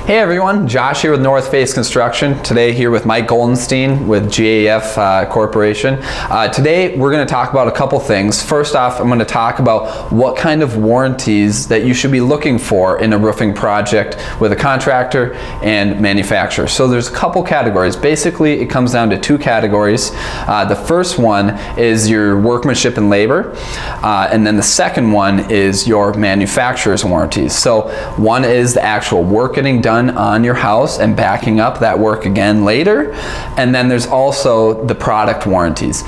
Hey everyone, Josh here with North Face Construction. Today here with Mike Goldenstein with GAF Corporation. Today we're going to talk about a couple things. First off, I'm going to talk about what kind of warranties that you should be looking for in a roofing project with a contractor and manufacturer. So there's a couple categories. Basically, it comes down to two categories. The first one is your workmanship and labor, and then the second one is your manufacturer's warranties. So one is the actual work getting done on your house and backing up that work again later, and then there's also the product warranties.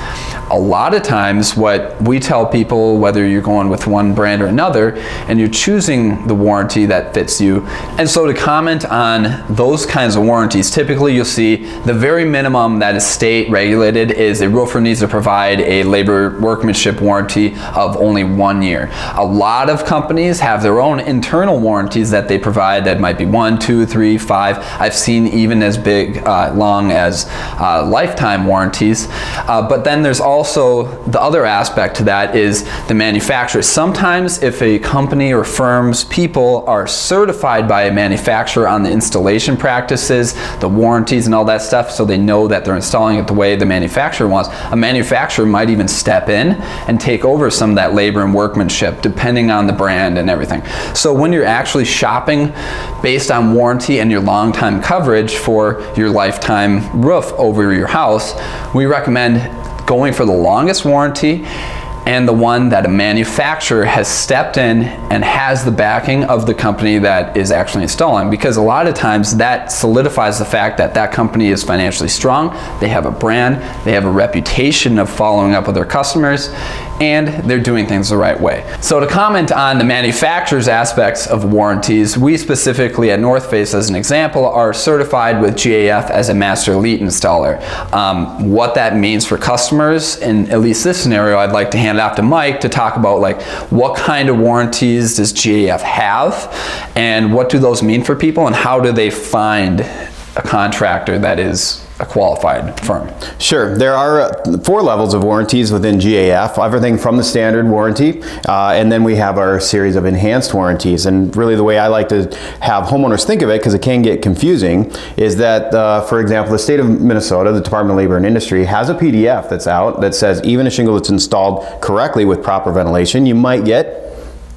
A lot of times what we tell people, whether you're going with one brand or another, and you're choosing the warranty that fits you. And so to comment on those kinds of warranties, typically you'll see the very minimum that is state regulated is a roofer needs to provide a labor workmanship warranty of only 1 year. A lot of companies have their own internal warranties that they provide that might be 1, 2, 3, 5. I've seen even as big, long as lifetime warranties. But then there's also the other aspect to that is the manufacturer. Sometimes if a company or firm's people are certified by a manufacturer on the installation practices, the warranties and all that stuff, so they know that they're installing it the way the manufacturer wants, a manufacturer might even step in and take over some of that labor and workmanship depending on the brand and everything. So when you're actually shopping based on warranty and your long-time coverage for your lifetime roof over your house, we recommend going for the longest warranty and the one that a manufacturer has stepped in and has the backing of the company that is actually installing, because a lot of times that solidifies the fact that that company is financially strong, they have a brand, they have a reputation of following up with their customers, and they're doing things the right way. So to comment on the manufacturer's aspects of warranties, we specifically at North Face, as an example, are certified with GAF as a Master Elite installer. What that means for customers, in at least this scenario, I'd like to hand it off to Mike to talk about like what kind of warranties does GAF have and what do those mean for people and how do they find a contractor that is a qualified firm. Sure. There are 4 levels of warranties within GAF, everything from the standard warranty, and then we have our series of enhanced warranties. And really the way I like to have homeowners think of it, because it can get confusing, is that, for example, the state of Minnesota, the Department of Labor and Industry, has a PDF that's out that says even a shingle that's installed correctly with proper ventilation, you might get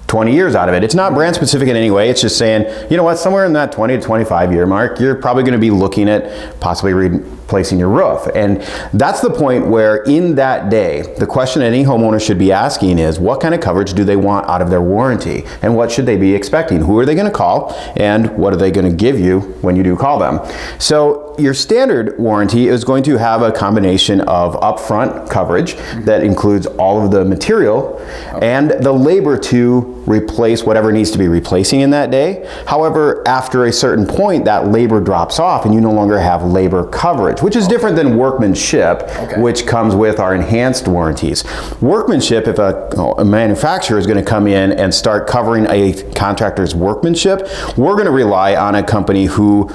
20 years out of it. It's not brand specific in any way. It's just saying, you know what, somewhere in that 20 to 25 year mark, you're probably going to be looking at possibly replacing your roof. And that's the point where in that day, the question any homeowner should be asking is, what kind of coverage do they want out of their warranty? And what should they be expecting? Who are they going to call? And what are they going to give you when you do call them? So your standard warranty is going to have a combination of upfront coverage that includes all of the material and the labor to replace whatever needs to be replacing in that day. However, after a certain point, that labor drops off and you no longer have labor coverage, which is different than workmanship, which comes with our enhanced warranties. Workmanship, if a manufacturer is going to come in and start covering a contractor's workmanship, we're going to rely on a company who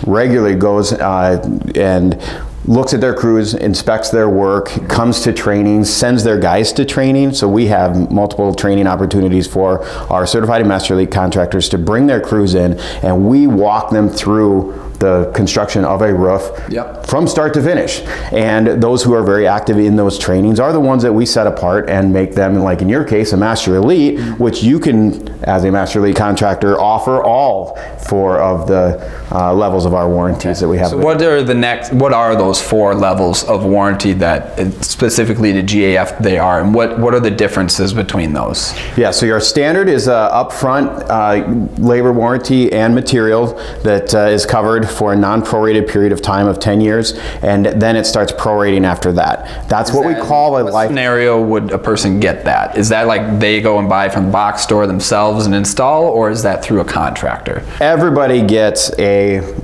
regularly goes and looks at their crews, inspects their work, comes to training, sends their guys to training. So we have multiple training opportunities for our certified and master elite contractors to bring their crews in, and we walk them through the construction of a roof from start to finish. And those who are very active in those trainings are the ones that we set apart and make them, like in your case, a Master Elite, which you can, as a Master Elite contractor, offer all 4 of the levels of our warranties that we have. So what are those 4 levels of warranty that specifically to GAF they are, and what are the differences between those? Yeah, so your standard is upfront labor warranty and material that is covered for a non-prorated period of time of 10 years, and then it starts prorating after that. That's what we call a life. Scenario would a person get that? Is that like they go and buy from the box store themselves and install, or is that through a contractor? Everybody gets a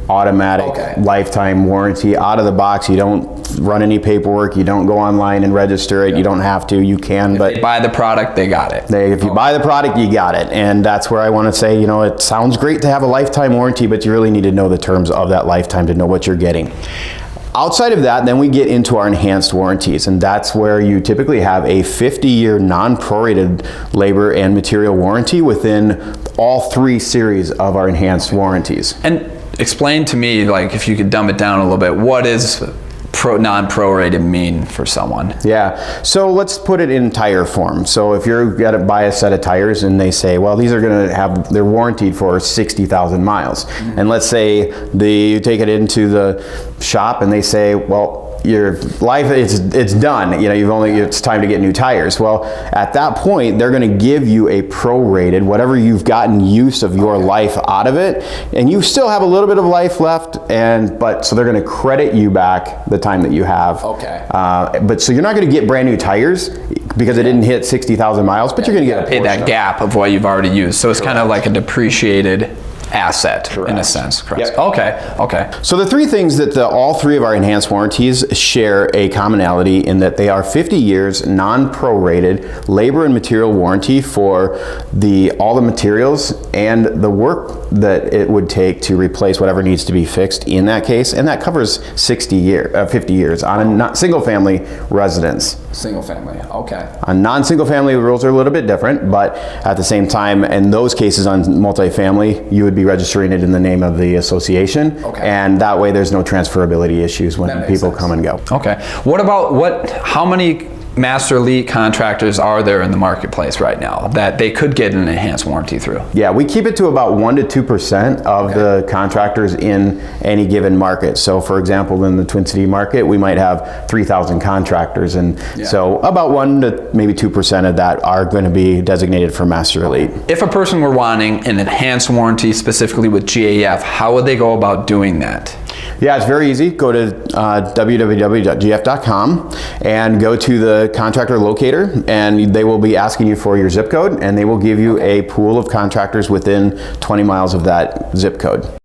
automatic lifetime warranty out of the box. You don't run any paperwork, you don't go online and register it, you don't have to, you can, but if they buy the product, they got it. If you buy the product, you got it. And that's where I want to say, you know, it sounds great to have a lifetime warranty, but you really need to know the terms of that lifetime to know what you're getting. Outside of that, then we get into our enhanced warranties, and that's where you typically have a 50-year non-prorated labor and material warranty within all 3 series of our enhanced warranties. And explain to me, like, if you could dumb it down a little bit, what is non-prorated mean for someone? Yeah, so let's put it in tire form. So if you're gonna buy a set of tires and they say, well, these are gonna have, they're warranted for 60,000 miles. And let's say you take it into the shop and they say, well, your life, it's done. You know, it's time to get new tires. Well, at that point, they're going to give you a prorated, whatever you've gotten use of your life out of it, and you still have a little bit of life left. So they're going to credit you back the time that you have. Okay. But so you're not going to get brand new tires because it didn't hit 60,000 miles, but you're going to get a pay that gap of what you've already used. So it's kind of like a depreciated asset. Correct. In a sense, correct? Yep. Okay. So the 3 things that all 3 of our enhanced warranties share a commonality in that they are 50 years non-prorated labor and material warranty for all the materials and the work that it would take to replace whatever needs to be fixed in that case, and that covers 50 years on a single family residence. Single family, okay. On non-single family, the rules are a little bit different, but at the same time, in those cases on multifamily, you would be registering it in the name of the association, and that way there's no transferability issues when people come and go. Okay. What about how many master elite contractors are there in the marketplace right now that they could get an enhanced warranty through? Yeah, we keep it to about 1 to 2% of the contractors in any given market. So for example, in the Twin City market, we might have 3,000 contractors, and so about 1 to maybe 2% of that are going to be designated for master elite. If a person were wanting an enhanced warranty specifically with GAF, how would they go about doing that? Yeah, it's very easy. Go to www.gf.com and go to the contractor locator, and they will be asking you for your zip code, and they will give you a pool of contractors within 20 miles of that zip code.